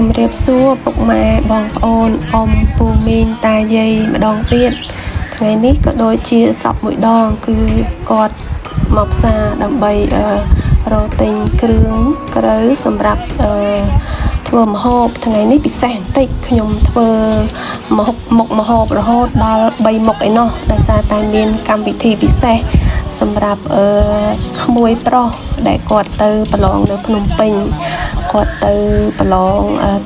ជំរាបសួរពុកម៉ែបងប្អូនអ៊ំពូមីងតាយាយម្ដងទៀតថ្ងៃនេះក៏ដូចជាសពមួយដងគឺគាត់មកផ្សារដើម្បីរកទិញគ្រឿងក្រៅសម្រាប់ធ្វើម្ហូបថ្ងៃនេះពិសេសបន្តិចខ្ញុំធ្វើមុខម្ហូបរហូតដល់3មុខឯណោះដោយសារតែមានកម្មវិធីពិសេសសម្រាប់ក្មួយប្រុសដែលគាត់ទៅប្រឡងនៅភ្នំពេញគាត់ទៅប្រឡង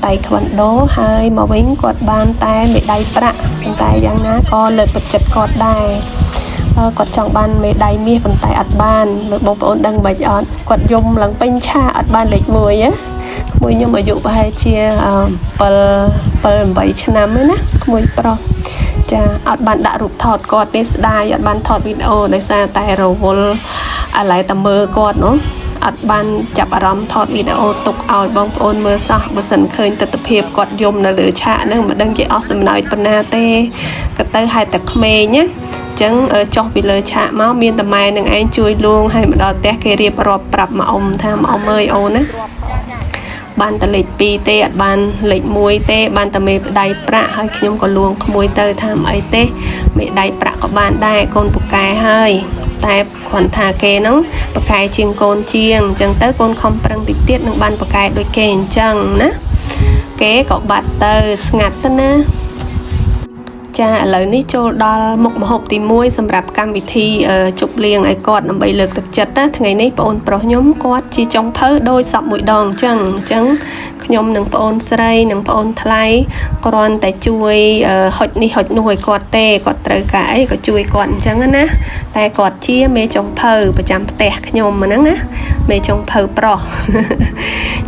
តៃក្វាន់ដូហើយមកវិញគាត់បានតែមេដាយប្រាក់ប៉ុន្តែយ៉ាងណាក៏លើកទឹកចិត្តគាត់ដែរគាត់ចង់បានមេដាយមាសប៉ុន្តែអត់បានលោកបងប្អូនដឹងមិនអត់គាត់យំឡើងពេញឆាអត់បានលេខ1មួយខ្ញុំអាយុប្រហែលជា7-8 ឆ្នាំហ្នឹងណាក្មួយប្រុសចាអត់បានដាក់រូបថតគាត់ទេស្ដាយអត់បានថតវីដេអូដោយសារតែរវល់ឥឡូវតែមើលគាត់នោះអត់បានចាប់អារម្មណ៍ថតវីដេអូទុកឲ្យបងប្អូនមើលសោះបើសិនឃើញទស្សនវិជ្ជាគាត់យំនៅលើឆាកហ្នឹងមិនដឹងជាអស់សំណើចប៉ុណ្ណាទេក៏ទៅហេតុតែក្មេងណាចឹងចុះពីលើឆាកមកមានតែម៉ែនឹងឯងជួយលួងឲ្យមកដល់ផ្ទះគេរៀបរាប់ប្រាប់មកអ៊ំថាមកអ៊ំអើយអូនណាបានតែលេខ2ទេអត់បានលេខ1ទេបានតែមេដៃប្រាក់ហើយខ្ញុំក៏លួងក្មួយទៅថាមិនអីទេមេដៃប្រាក់ក៏បានដែរកូនពូកែហើយតែគ្រាន់ថាគេហ្នឹងពូកែជាងកូនជាងអញ្ចឹងទៅកូនខំប្រឹងតិចទៀតនឹងបានពូកែដូចគេអញ្ចឹងណាគេក៏បាត់ទៅស្ងាត់ទៅណាចាឥឡូវនេះចូលដល់មុខម្ហូបទី1សម្រាប់កម្មវិធីជប់លៀងឲ្យគាត់ដើម្បីលើកទឹកចិត្តណាថ្ងៃនេះបងប្រុសខ្ញុំគាត់ជាចុងភៅដោយសពមួយដងអញ្ចឹងខ្ញុំនិងបងអូនស្រីនិងបងអូនថ្លៃគ្រាន់តែជួយហុចនេះហុចនោះឲ្យគាត់ទេគាត់ត្រូវការអីក៏ជួយគាត់អញ្ចឹងណាតែគាត់ជាមេចុងភៅប្រចាំផ្ទះខ្ញុំហ្នឹងណាមេចុងភៅប្រុស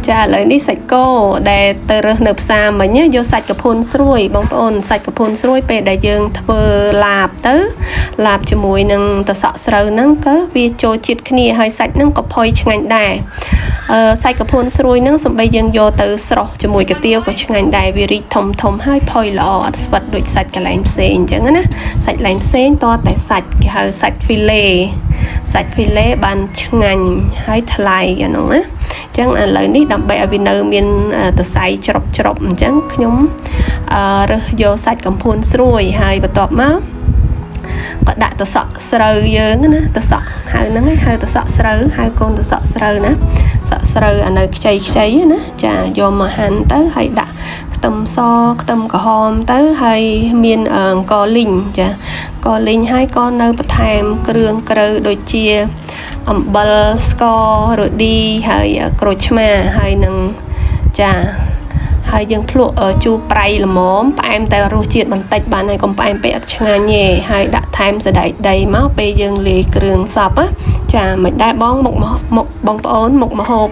ចាឥឡូវនេះសាច់គោដែលទៅរើសនៅផ្សារមិញយកសាច់កភុនស្រួយបងប្អូនសាច់កភុនស្រួយពេលដែលយើងធ្វើឡាបទៅឡាបជាមួយនឹងតសក់ស្រូវហ្នឹងក៏វាចូលជាតិគ្នាហើយសាច់ហ្នឹងក៏ផុយឆ្ងាញ់ដែរសាច់កភុនស្រួយហ្នឹងសំបីយើងយកទៅស្រោះជាមួយកាទៀវក៏ឆ្ងាញ់ដែរវារីកធំហើយផុយល្អអត់ស្វិតដូចសាច់កន្លែងផ្សេងអញ្ចឹងណាសាច់កន្លែងផ្សេងតតែសាច់គេហៅសាច់ហ្វីលេបានឆ្ងាញ់ហើយថ្លៃអានោះណាអញ្ចឹងឥឡូវនេះដើម្បីឲ្យវានៅមានតសៃច្របអញ្ចឹងខ្ញុំរើសយកសាច់កំភួនស្រួយហើយបន្ទាប់មកក៏ដាក់តសក់ស្រូវយើងណាតសក់ហៅហ្នឹងហៅតសក់ស្រូវហៅកូនតសក់ស្រូវណាសក់ស្រូវអានៅខ្ចីណាចាយកមកហាន់ទៅហើយដាក់ខ្ទឹមសខ្ទឹមក្រហមទៅហើយមានអង្ករលីងចាអង្ករលីងហើយក៏នៅបន្ថែមគ្រឿងក្រៅដូចជាអំបិលស្កររ៉ូឌីហើយក្រូចឆ្មាហើយនឹងចាហើយយើងភ្លក់ជូរប្រៃល្មមផ្អែមតែរសជាតិបន្តិចបានហើយកុំផ្អែមពេកអត់ឆ្ងាញ់ទេហើយដាក់ថែមសណ្តែកដីមកពេលយើងលាយគ្រឿងសពចាមិនដែរបងមុខបងប្អូនមុខម្ហូប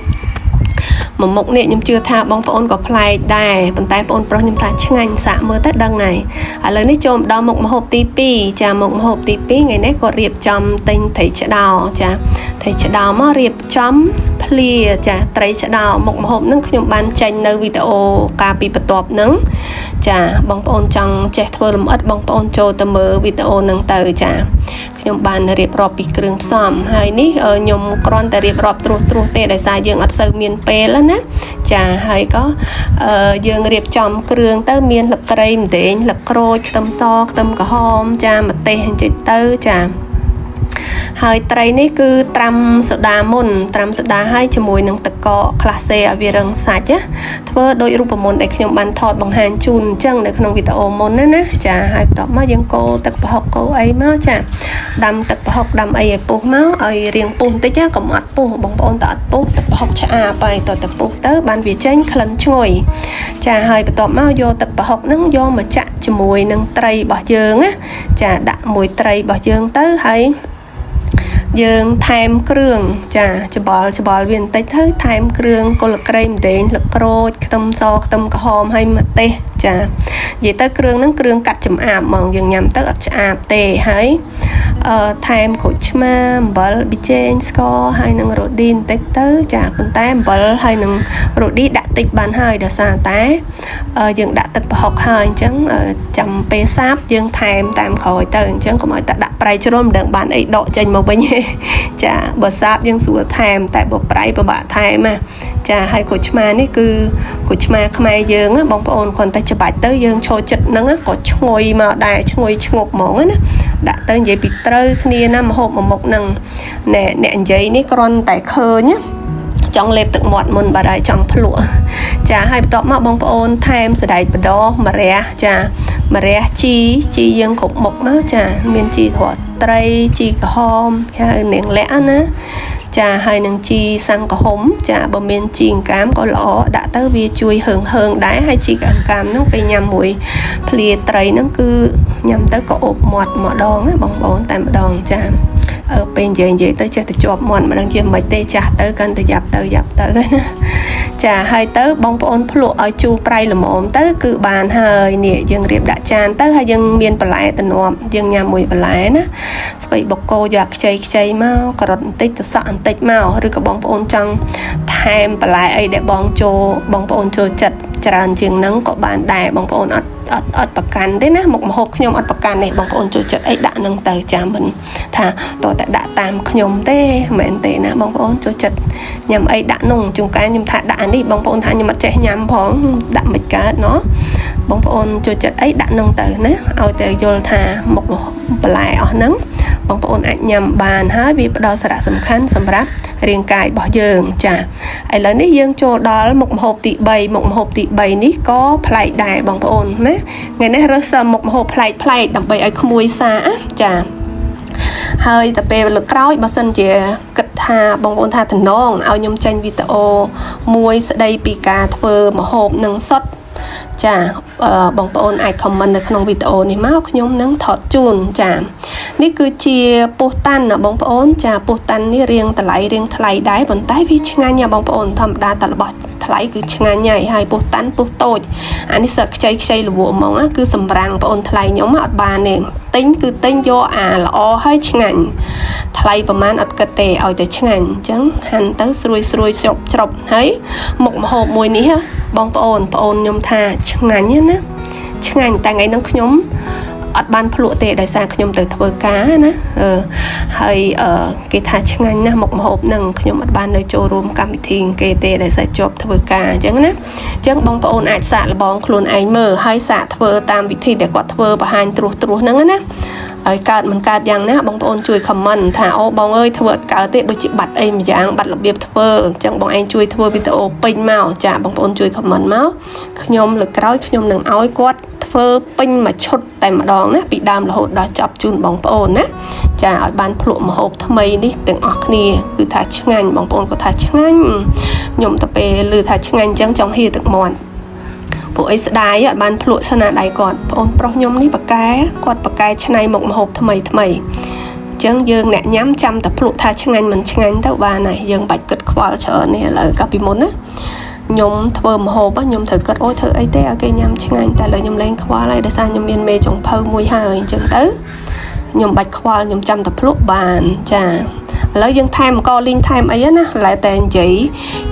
មួយមុខនេះខ្ញុំជឿថាបងប្អូនក៏ប្លែកដែរប៉ុន្តែបងប្រុសខ្ញុំថាឆ្ងាញ់សាកមើលទៅដឹងហើយឥឡូវនេះចូលដល់មុខម្ហូបទី2ចាមុខម្ហូបទី2ថ្ងៃនេះគាត់រៀបចំទិញត្រីឆ្ដោចាត្រីឆ្ដោមករៀបចំភ្លាចាត្រីឆ្ដោមុខម្ហូបហ្នឹងខ្ញុំបានចេញនៅវីដេអូកាលពីបន្ទាប់ហ្នឹងចាបងប្អូនចង់ចេះធ្វើលម្អិតបងប្អូនចូលទៅមើលវីដេអូហ្នឹងទៅចាខ្ញុំបានរៀបរាប់ពីគ្រឿងផ្សំហើយនេះខ្ញុំគ្រាន់តែរៀបរាប់ត្រួសទេដោយសារយើងអត់សូវមានពេលណាចាហើយក៏យើងរៀបចំគ្រឿងទៅមានលឹកគ្រៃម្ទេសលឹកក្រូចខ្ទឹមសខ្ទឹមក្រហមចាម្ទេសអញ្ចឹងទៅចាហើយត្រីនេះគឺត្រាំសូដាមុនត្រាំសូដាហើយជាមួយនឹងទឹកកកក្លាសេឲ្យវារឹងសាច់ណាធ្វើដោយរូបមន្តដែលខ្ញុំបានថតបង្ហាញជូនអញ្ចឹងនៅក្នុងវីដេអូមុនណាចាហើយបន្ទាប់មកយើងកូរទឹកប្រហុកកូរអីមកចាដាំទឹកប្រហុកដាំអីឲ្យពុះមកឲ្យរៀងពុះបន្តិចកុំអត់ពុះបងប្អូនតើអត់ពុះទឹកប្រហុកឆ្អាបហើយតើទៅពុះទៅបានវាចេញក្លិនឈ្ងុយចាហើយបន្ទាប់មកយកទឹកប្រហុកហ្នឹងយកមកចាក់ជាមួយនឹងត្រីរបស់យើងណាចាដាក់មួយត្រីរបស់យើងទៅហើយយើងថែមគ្រឿងចាច្បល់វាបន្តិចទៅថែមគ្រឿងកុលក្រៃម្ទេសលឹកក្រូចខ្ទឹមសខ្ទឹមក្រហមហើយម្ទេស ចានិយាយទៅគ្រឿងហ្នឹងគ្រឿងកាត់ចំអាបហ្មងយើងញ៉ាំទៅអត់ឆ្អាបទេហើយថែមក្រូចឆ្មាអំបិលប៊ីចេងស្ករហើយនឹងរ៉ូឌីបន្តិចទៅចាប៉ុន្តែអំបិលហើយនឹងរ៉ូឌីដាក់តិចបានហើយដោយសារតែយើងដាក់ទឹកប្រហុកហើយអញ្ចឹងចាំពេលសាបយើងថែមតាមក្រោយទៅអញ្ចឹងកុំឲ្យតែដាក់ប្រៃជ្រុលមិនដឹងបានអីដកចេញមកវិញទេចាបើសាបយើងស្រួលថែមតែបើប្រៃពិបាកថែមណាចាហើយក្រូចឆ្មានេះគឺក្រូចឆ្មាខ្មែរយើងបងប្អូនគ្រាន់តែច្បាច់ទៅយើងចូលចិត្តហ្នឹងក៏ឈ្ងុយមកដែរឈ្ងុយឈ្ងប់ហ្មងណាដាក់ទៅនិយាយពីត្រូវគ្នាណាម្ហូបមួយមុខហ្នឹងអ្នកនិយាយនេះគ្រាន់តែឃើញណាចង់លេបទឹកមាត់មុនបាត់ហើយចង់ភ្លក់ចាហើយបន្ទាប់មកបងប្អូនថែមសណ្តែកបដោម្រះចាម្រះជីយើងគ្រប់មុខមកចាមានជីត្រត់ត្រីជីក្រហមហើយនាងលាក់ណាចាហើយនឹងជីសាំងក្រហមចាបើមានជីអង្កាមក៏ល្អដាក់ទៅវាជួយហឹងដែរហើយជីអង្កាមហ្នឹងពេលញ៉ាំមួយភ្លាត្រីហ្នឹងគឺញ៉ាំទៅក៏អប់មាត់ម្ដងណាបងប្អូនតែម្ដងចាពេលនិយាយទៅចេះតែជាប់មាត់មិនដឹងជាមិនទេចាស់ទៅកាន់តែយ៉ាប់ទៅណាចាហើយទៅបងប្អូនភ្លក់ឲ្យជូរប្រៃល្មមទៅគឺបានហើយនេះយើងរៀបដាក់ចានទៅហើយយើងមានបន្លែតំណប់យើងញ៉ាំមួយបន្លែណាស្ពៃបកគោយកខ្ចីមកការ៉ុតបន្តិចទៅសក់បន្តិចមកឬក៏បងប្អូនចង់ថែមបន្លែអីដែលបងប្អូនចូលចិត្តច្រើនជាងហ្នឹងក៏បានដែរបងប្អូនអត់ប្រកាន់ទេណាមុខម្ហូបខ្ញុំអត់ប្រកាន់ទេបងប្អូនចូលចិត្តអីដាក់នឹងទៅចាំមិនថាតើតែដាក់តាមខ្ញុំទេមិនមែនទេណាបងប្អូនចូលចិត្តញ៉ាំអីដាក់នោះជួនកាលខ្ញុំថាដាក់អានេះបងប្អូនថាខ្ញុំអត់ចេះញ៉ាំផងដាក់មិនកើតណោះបងប្អូនចូលចិត្តអីដាក់នឹងទៅណាឲ្យតែយល់ថាមុខបន្លែអស់ហ្នឹងបងប្អូនអាចញ៉ាំបានហើយវាផ្ដល់សារៈសំខាន់សម្រាប់រាងកាយរបស់យើងចាឥឡូវនេះយើងចូលដល់មុខម្ហូបទី3មុខម្ហូបទី3នេះក៏ប្លែកដែរបងប្អូនណាថ្ងៃនេះរើសមុខម្ហូបប្លែកដើម្បីឲ្យក្មួយសាចាហើយតែពេលលើកក្រោយបើសិនជាគិតថាបងប្អូនថាតំណងឲ្យខ្ញុំចេញវីដេអូមួយស្ដីពីការធ្វើម្ហូបនឹងសុទ្ធចាបងប្អូនអាច comment នៅក្នុងវីដេអូនេះមកខ្ញុំនឹងថតជូនចានេះគឺជាពោះតាន់ណាបងប្អូនចាពោះតាន់នេះរៀងថ្លៃដែរប៉ុន្តែវាឆ្ងាញ់ណាបងប្អូនធម្មតាតែរបស់ថ្លៃគឺឆ្ងាញ់ហើយពោះតាន់ពោះតូចអានេះសឹកខ្ចីលវហ្មងណាគឺសម្រាំងបងប្អូនថ្លៃខ្ញុំអត់បានទេទិញគឺទិញយកអាល្អហើយឆ្ងាញ់ថ្លៃប្រហែលអត់គិតទេឲ្យតែឆ្ងាញ់អញ្ចឹងហាន់ទៅស្រួយច្រប់ហើយមុខម្ហូបមួយនេះបងប្អូនខ្ញុំថាឆ្ងាញ់ណាឆ្ងាញ់តែថ្ងៃហ្នឹងខ្ញុំអត់បានភ្លក់ទេដោយសារខ្ញុំទៅធ្វើការណាហើយគេថាឆ្ងាញ់ណាស់មុខម្ហូបហ្នឹងខ្ញុំអត់បាននៅចូលរួមកម្មវិធីគេទេដោយសារជាប់ធ្វើការអញ្ចឹងណាអញ្ចឹងបងប្អូនអាចសាកល្បងខ្លួនឯងមើលហើយសាកធ្វើតាមវិធីដែលគាត់ធ្វើបង្ហាញត្រួសហ្នឹងណាហើយកើតមិនកើតយ៉ាងណាបងប្អូនជួយ comment ថាអូបងអើយធ្វើអត់កើតទេដូចជាបាត់អីមួយយ៉ាងបាត់របៀបធ្វើអញ្ចឹងបងឯងជួយធ្វើវីដេអូពេញមកចាបងប្អូនជួយ comment មកខ្ញុំលើកក្រោយខ្ញុំនឹងឲ្យគាត់ធ្វើពេញមួយឈុតតែម្ដងណាពីដើមរហូតដល់ចប់ជូនបងប្អូនណាចាឲ្យបានភ្លក់ម្ហូបថ្មីនេះទាំងអស់គ្នាគឺថាឆ្ងាញ់បងប្អូនក៏ថាឆ្ងាញ់ខ្ញុំទៅពេលឮថាឆ្ងាញ់អញ្ចឹងចង់ហៀទឹកមាត់ពួកអីស្ដាយអត់បានភ្លក់ស្នាដៃគាត់បងប្រុសខ្ញុំនេះប៉ាកែគាត់ប៉ាកែឆ្នៃមុខម្ហូបថ្មីអញ្ចឹងយើងអ្នកញ៉ាំចាំតែភ្លក់ថាឆ្ងាញ់មិនឆ្ងាញ់ទៅបានហើយយើងបាច់គិតខ្វល់ច្រើននេះឥឡូវកាលពីមុនណាខ្ញុំធ្វើម្ហូបខ្ញុំត្រូវគិតអូយធ្វើអីទេឲ្យគេញ៉ាំឆ្ងាញ់តែឥឡូវខ្ញុំលែងខ្វល់ហើយដោយសារខ្ញុំមានមេចុងភៅមួយហើយអញ្ចឹងទៅខ្ញុំបាច់ខ្វល់ខ្ញុំចាំតែភ្លក់បានចាឥឡូវយើងថែមអង្គលីងថែមអីណាឡើយតែនិយាយ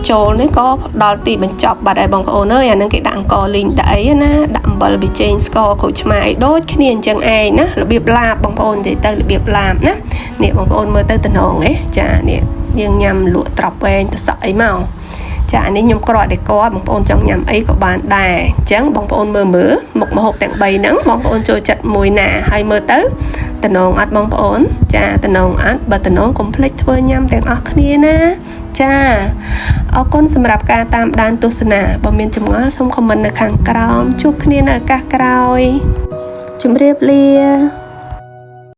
ចូលនេះក៏ដល់ទីបញ្ចប់បាត់ហើយបងប្អូនអើយអានឹងគេដាក់អង្គលីងដាក់អីណាដាក់អំបិលប៊ីចេងស្ករក្រូចឆ្មាដូចគ្នាអញ្ចឹងឯងណារបៀបឡាបបងប្អូននិយាយទៅរបៀបឡាបណានេះបងប្អូនមើលទៅតំណងចានេះយើងញ៉ាំលក់ត្រប់វែងទៅសក់អីមកចានេះខ្ញុំក្រក់តែគាត់បងប្អូនចង់ញ៉ាំអីក៏បានដែរអញ្ចឹងបងប្អូនមើលមុខម្ហូបទាំង3ហ្នឹងបងប្អូនចូលចិត្តមួយណាហើយមើលទៅតំណងអត់បងប្អូនចាតំណងអត់បើតំណងកុំភ្លេចធ្វើញ៉ាំទាំងអស់គ្នាណាចាអរគុណសម្រាប់ការតាមដានទស្សនាបើមានចម្ងល់សូមខមមិននៅខាងក្រោមជួបគ្នានៅឱកាសក្រោយជម្រាបលា